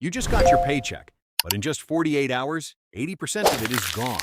You just got your paycheck, but in just 48 hours, 80% of it is gone.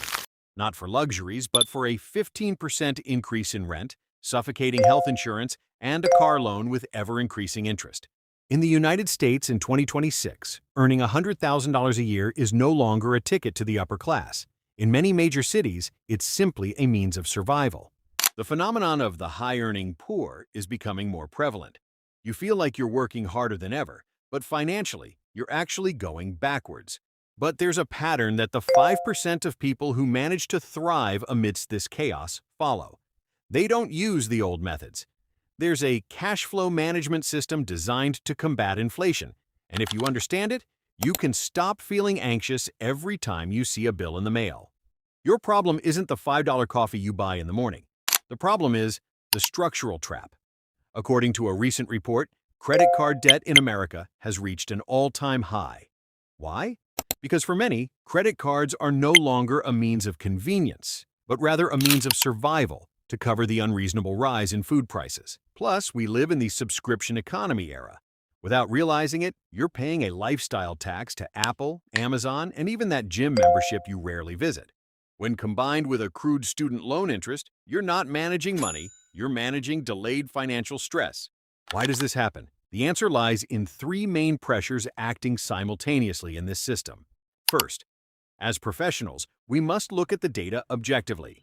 Not for luxuries, but for a 15% increase in rent, suffocating health insurance, and a car loan with ever-increasing interest. In the United States in 2026, earning $100,000 a year is no longer a ticket to the upper class. In many major cities, it's simply a means of survival. The phenomenon of the high-earning poor is becoming more prevalent. You feel like you're working harder than ever, but financially, you're actually going backwards. But there's a pattern that the 5% of people who manage to thrive amidst this chaos follow. They don't use the old methods. There's a cash flow management system designed to combat inflation, and if you understand it, you can stop feeling anxious every time you see a bill in the mail. Your problem isn't the $5 coffee you buy in the morning. The problem is the structural trap. According to a recent report, credit card debt in America has reached an all-time high. Why? Because for many, credit cards are no longer a means of convenience, but rather a means of survival to cover the unreasonable rise in food prices. Plus, we live in the subscription economy era. Without realizing it, you're paying a lifestyle tax to Apple, Amazon, and even that gym membership you rarely visit. When combined with accrued student loan interest, you're not managing money, you're managing delayed financial stress. Why does this happen? The answer lies in three main pressures acting simultaneously in this system. First, as professionals, we must look at the data objectively.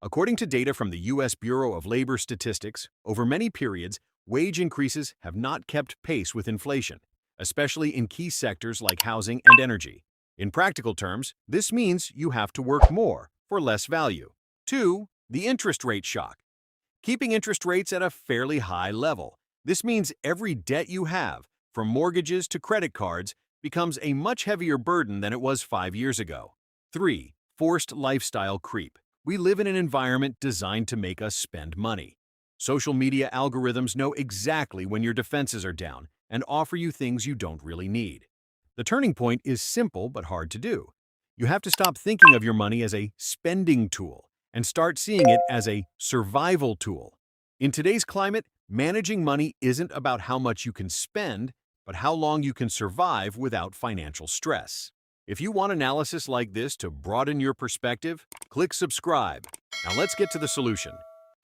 According to data from the U.S. Bureau of Labor Statistics, over many periods, wage increases have not kept pace with inflation, especially in key sectors like housing and energy. In practical terms, this means you have to work more for less value. Two, the interest rate shock. Keeping interest rates at a fairly high level. This means every debt you have, from mortgages to credit cards, becomes a much heavier burden than it was 5 years ago. 3. Forced lifestyle creep. We live in an environment designed to make us spend money. Social media algorithms know exactly when your defenses are down and offer you things you don't really need. The turning point is simple but hard to do. You have to stop thinking of your money as a spending tool and start seeing it as a survival tool. In today's climate, managing money isn't about how much you can spend, but how long you can survive without financial stress. If you want analysis like this to broaden your perspective, click subscribe. Now let's get to the solution.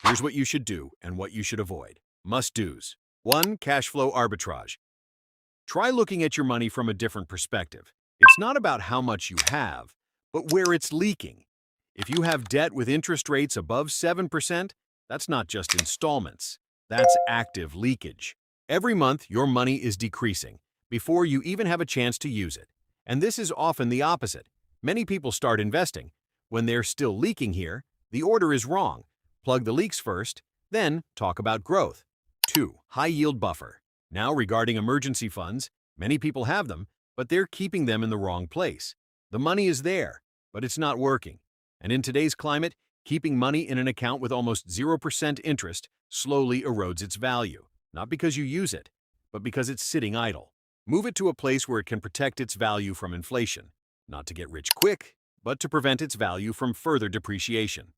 Here's what you should do and what you should avoid. Must-dos. 1. Cash flow arbitrage. Try looking at your money from a different perspective. It's not about how much you have, but where it's leaking. If you have debt with interest rates above 7%, that's not just installments. That's active leakage. Every month, your money is decreasing before you even have a chance to use it. And this is often the opposite. Many people start investing. When they're still leaking here, the order is wrong. Plug the leaks first, then talk about growth. 2. High-yield buffer. Now, regarding emergency funds, many people have them, but they're keeping them in the wrong place. The money is there, but it's not working. And in today's climate, keeping money in an account with almost 0% interest slowly erodes its value, not because you use it, but because it's sitting idle. Move it to a place where it can protect its value from inflation, not to get rich quick, but to prevent its value from further depreciation.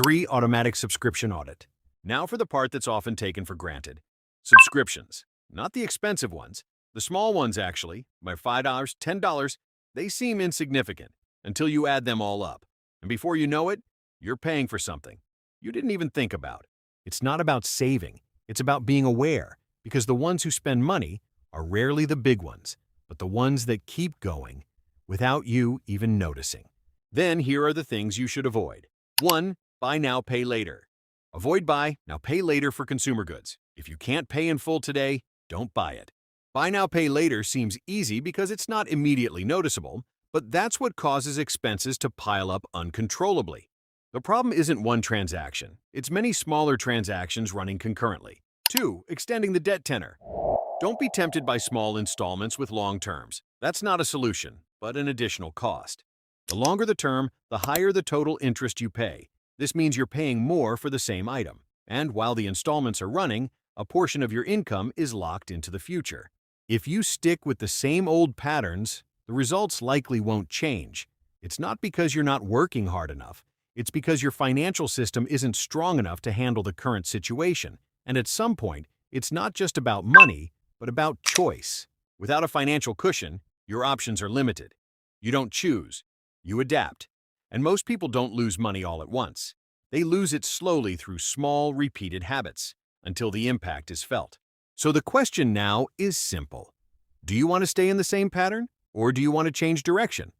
3. Automatic subscription audit. Now for the part that's often taken for granted. Subscriptions. Not the expensive ones. The small ones, actually, by $5, $10, they seem insignificant until you add them all up. And before you know it, you're paying for something you didn't even think about. It's not about saving. It's about being aware, because the ones who spend money are rarely the big ones, but the ones that keep going without you even noticing. Then here are the things you should avoid. 1. Buy now, pay later. Avoid buy now, pay later for consumer goods. If you can't pay in full today, don't buy it. Buy now, pay later seems easy because it's not immediately noticeable, but that's what causes expenses to pile up uncontrollably. The problem isn't one transaction. It's many smaller transactions running concurrently. 2. Extending the debt tenor. Don't be tempted by small installments with long terms. That's not a solution, but an additional cost. The longer the term, the higher the total interest you pay. This means you're paying more for the same item. And while the installments are running, a portion of your income is locked into the future. If you stick with the same old patterns, the results likely won't change. It's not because you're not working hard enough. It's because your financial system isn't strong enough to handle the current situation. And at some point, it's not just about money, but about choice. Without a financial cushion, Your options are limited. You don't choose. You adapt. And most people don't lose money all at once. They lose it slowly through small, repeated habits until the impact is felt. So the question now is simple. Do you want to stay in the same pattern, or do you want to change direction?